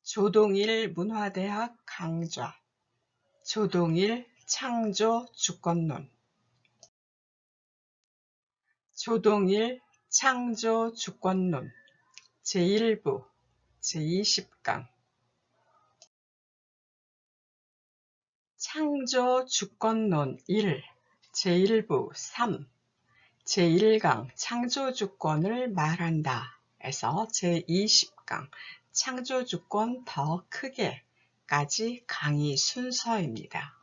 조동일 문화대학 강좌 조동일 창조 주권론 조동일 창조 주권론 제1부 제20강 창조 주권론 1 제1부 3 제1강 창조주권을 말한다 에서 제20강 창조주권 더 크게 까지 강의 순서입니다.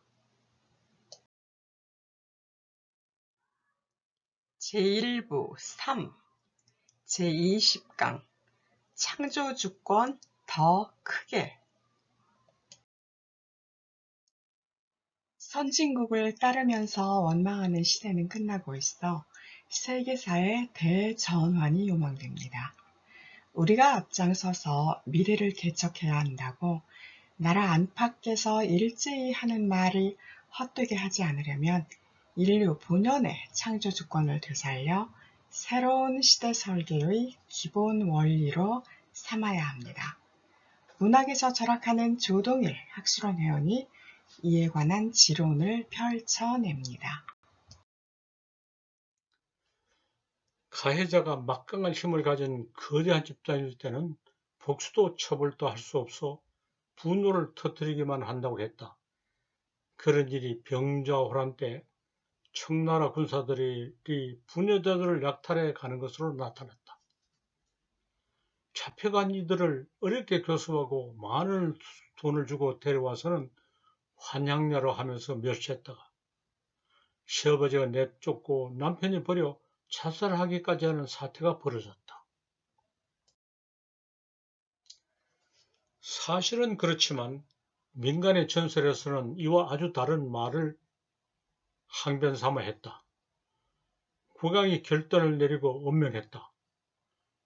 제1부 3 제20강 창조주권 더 크게 선진국을 따르면서 원망하는 시대는 끝나고 있어 세계사의 대전환이 요망됩니다. 우리가 앞장서서 미래를 개척해야 한다고 나라 안팎에서 일제히 하는 말이 헛되게 하지 않으려면 인류 본연의 창조주권을 되살려 새로운 시대 설계의 기본 원리로 삼아야 합니다. 문학에서 절학하는 조동일 학술원 회원이 이에 관한 지론을 펼쳐냅니다. 가해자가 막강한 힘을 가진 거대한 집단일 때는 복수도 처벌도 할 수 없어 분노를 터뜨리기만 한다고 했다. 그런 일이 병자호란 때 청나라 군사들이 부녀자들을 약탈해 가는 것으로 나타났다. 잡혀간 이들을 어렵게 교섭하고 많은 돈을 주고 데려와서는 환양녀로 하면서 멸시했다가 시아버지가 내쫓고 남편이 버려 자살하기까지 하는 사태가 벌어졌다. 사실은 그렇지만 민간의 전설에서는 이와 아주 다른 말을 항변 삼아 했다. 국왕이 결단을 내리고 엄명했다.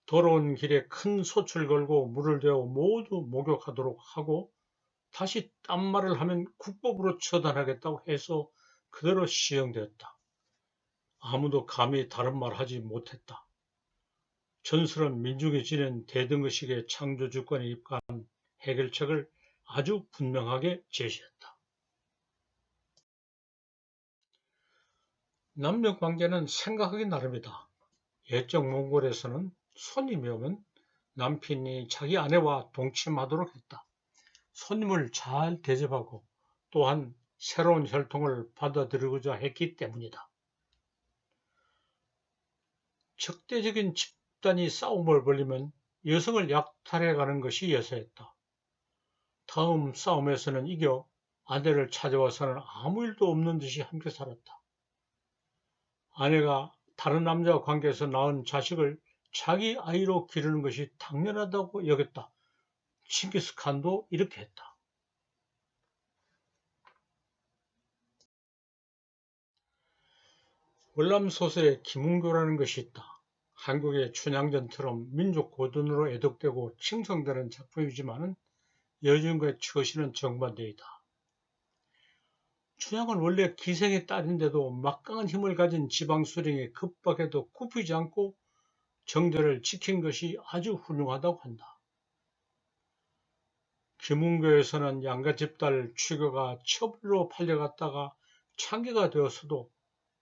돌아온 길에 큰 솥을 걸고 물을 대어 모두 목욕하도록 하고 다시 딴 말을 하면 국법으로 처단하겠다고 해서 그대로 시행되었다. 아무도 감히 다른 말 하지 못했다. 전설은 민중이 지닌 대등의식의 창조주권에 입각한 해결책을 아주 분명하게 제시했다. 남녀관계는 생각하기 나름이다. 옛적 몽골에서는 손님이 오면 남편이 자기 아내와 동침하도록 했다. 손님을 잘 대접하고 또한 새로운 혈통을 받아들이고자 했기 때문이다. 적대적인 집단이 싸움을 벌이면 여성을 약탈해가는 것이 예사였다. 다음 싸움에서는 이겨 아내를 찾아와서는 아무 일도 없는 듯이 함께 살았다. 아내가 다른 남자와 관계에서 낳은 자식을 자기 아이로 기르는 것이 당연하다고 여겼다. 칭기스칸도 이렇게 했다. 월남 소설에 김은교라는 것이 있다. 한국의 춘향전처럼 민족 고전으로 애독되고 칭송되는 작품이지만 여진과의 처시는 정반대이다. 춘향은 원래 기생의 딸인데도 막강한 힘을 가진 지방수령에 급박해도 굽히지 않고 정절을 지킨 것이 아주 훌륭하다고 한다. 김은교에서는 양가집 딸 취교가 처벌로 팔려갔다가 창기가 되었어도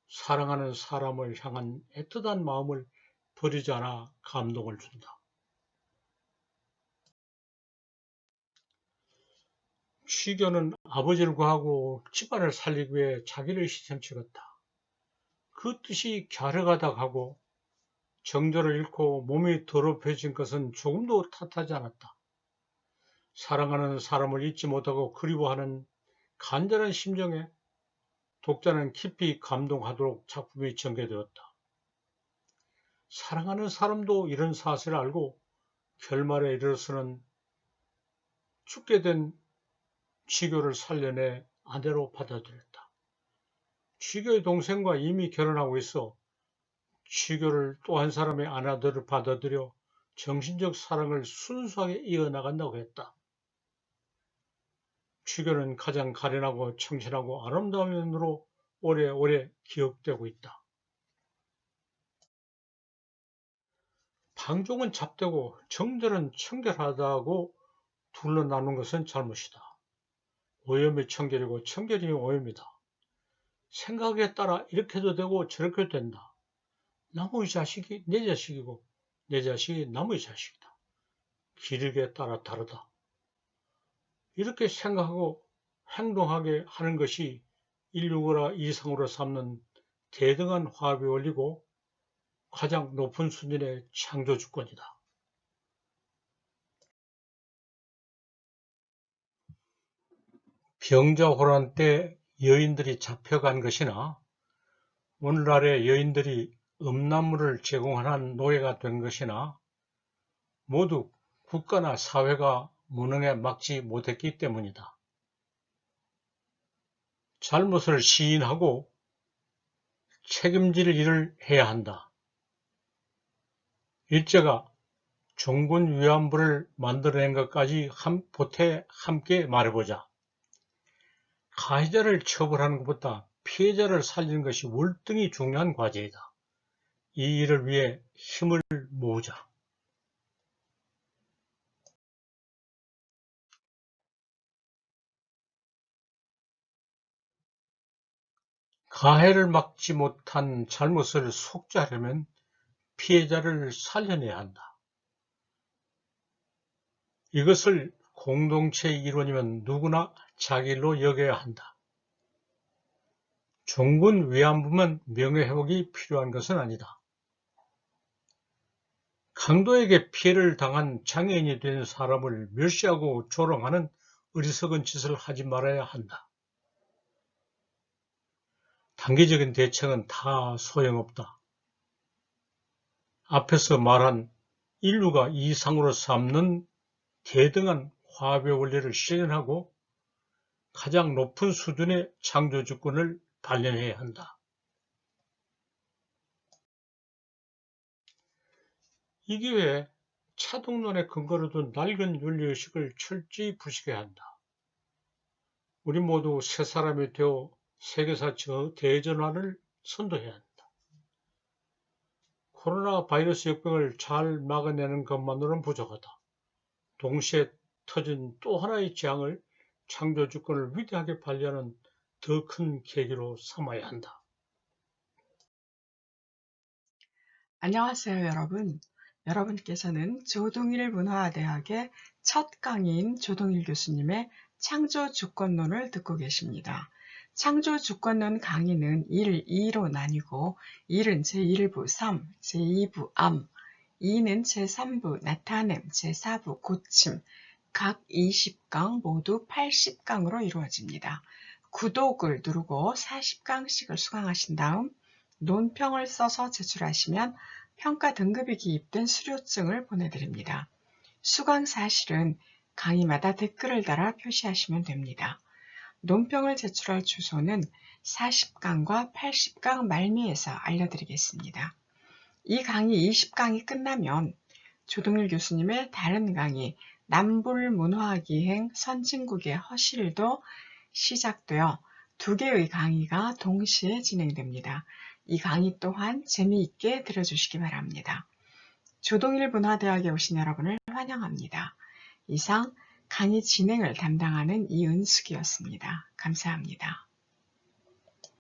사랑하는 사람을 향한 애틋한 마음을 버리지 않아 감동을 준다. 취교는 아버지를 구하고 집안을 살리기 위해 자기를 희생치렀다. 그 뜻이 갸륵하다 가고 정절을 잃고 몸이 더럽혀진 것은 조금도 탓하지 않았다. 사랑하는 사람을 잊지 못하고 그리워하는 간절한 심정에 독자는 깊이 감동하도록 작품이 전개되었다. 사랑하는 사람도 이런 사실을 알고 결말에 이르러서는 죽게 된 취교를 살려내 아내로 받아들였다. 취교의 동생과 이미 결혼하고 있어 취교를 또 한 사람의 아내를 받아들여 정신적 사랑을 순수하게 이어나간다고 했다. 취교는 가장 가련하고 청신하고 아름다운 면으로 오래오래 기억되고 있다. 방종은 잡되고 정절은 청결하다고 둘로 나눈 것은 잘못이다. 오염이 청결이고 청결이 오염이다. 생각에 따라 이렇게도 되고 저렇게도 된다. 남의 자식이 내 자식이고 내 자식이 남의 자식이다. 기르기에 따라 다르다. 이렇게 생각하고 행동하게 하는 것이 인류가 이상으로 삼는 대등한 화합의 원리고 가장 높은 수준의 창조주권이다. 병자호란 때 여인들이 잡혀간 것이나 오늘날의 여인들이 음란물을 제공하는 노예가 된 것이나 모두 국가나 사회가 무능에 막지 못했기 때문이다. 잘못을 시인하고 책임질 일을 해야 한다. 일제가 종군 위안부를 만들어낸 것까지 보태 함께 말해보자. 가해자를 처벌하는 것보다 피해자를 살리는 것이 월등히 중요한 과제이다. 이 일을 위해 힘을 모으자. 가해를 막지 못한 잘못을 속죄하려면 피해자를 살려내야 한다. 이것을 공동체의 일원이면 누구나 자기 일로 여겨야 한다. 종군 위안부만 명예회복이 필요한 것은 아니다. 강도에게 피해를 당한 장애인이 된 사람을 멸시하고 조롱하는 어리석은 짓을 하지 말아야 한다. 단기적인 대책은 다 소용없다. 앞에서 말한 인류가 이상으로 삼는 대등한 화합의 원리를 실현하고 가장 높은 수준의 창조주권을 발현해야 한다. 이 기회에 차동론에 근거로 둔 낡은 윤리의식을 철저히 부식해야 한다. 우리 모두 새 사람이 되어 세계사 대전환을 선도해야 한다. 코로나 바이러스 역병을 잘 막아내는 것만으로는 부족하다. 동시에 터진 또 하나의 재앙을 창조주권을 위대하게 발휘하는 더 큰 계기로 삼아야 한다. 안녕하세요, 여러분. 여러분께서는 조동일 문화대학의 첫 강의인 조동일 교수님의 창조주권론을 듣고 계십니다. 창조주권론 강의는 1, 2로 나뉘고 1은 제1부 3, 제2부 암, 2는 제3부 나타냄, 제4부 고침, 각 20강 모두 80강으로 이루어집니다. 구독을 누르고 40강씩을 수강하신 다음 논평을 써서 제출하시면 평가 등급이 기입된 수료증을 보내드립니다. 수강 사실은 강의마다 댓글을 달아 표시하시면 됩니다. 논평을 제출할 주소는 40강과 80강 말미에서 알려드리겠습니다. 이 강의 20강이 끝나면 조동일 교수님의 다른 강의 남불문화기행 선진국의 허실도 시작되어 2개의 강의가 동시에 진행됩니다. 이 강의 또한 재미있게 들어주시기 바랍니다. 조동일 문화대학에 오신 여러분을 환영합니다. 이상 강의 진행을 담당하는 이은숙이었습니다. 감사합니다.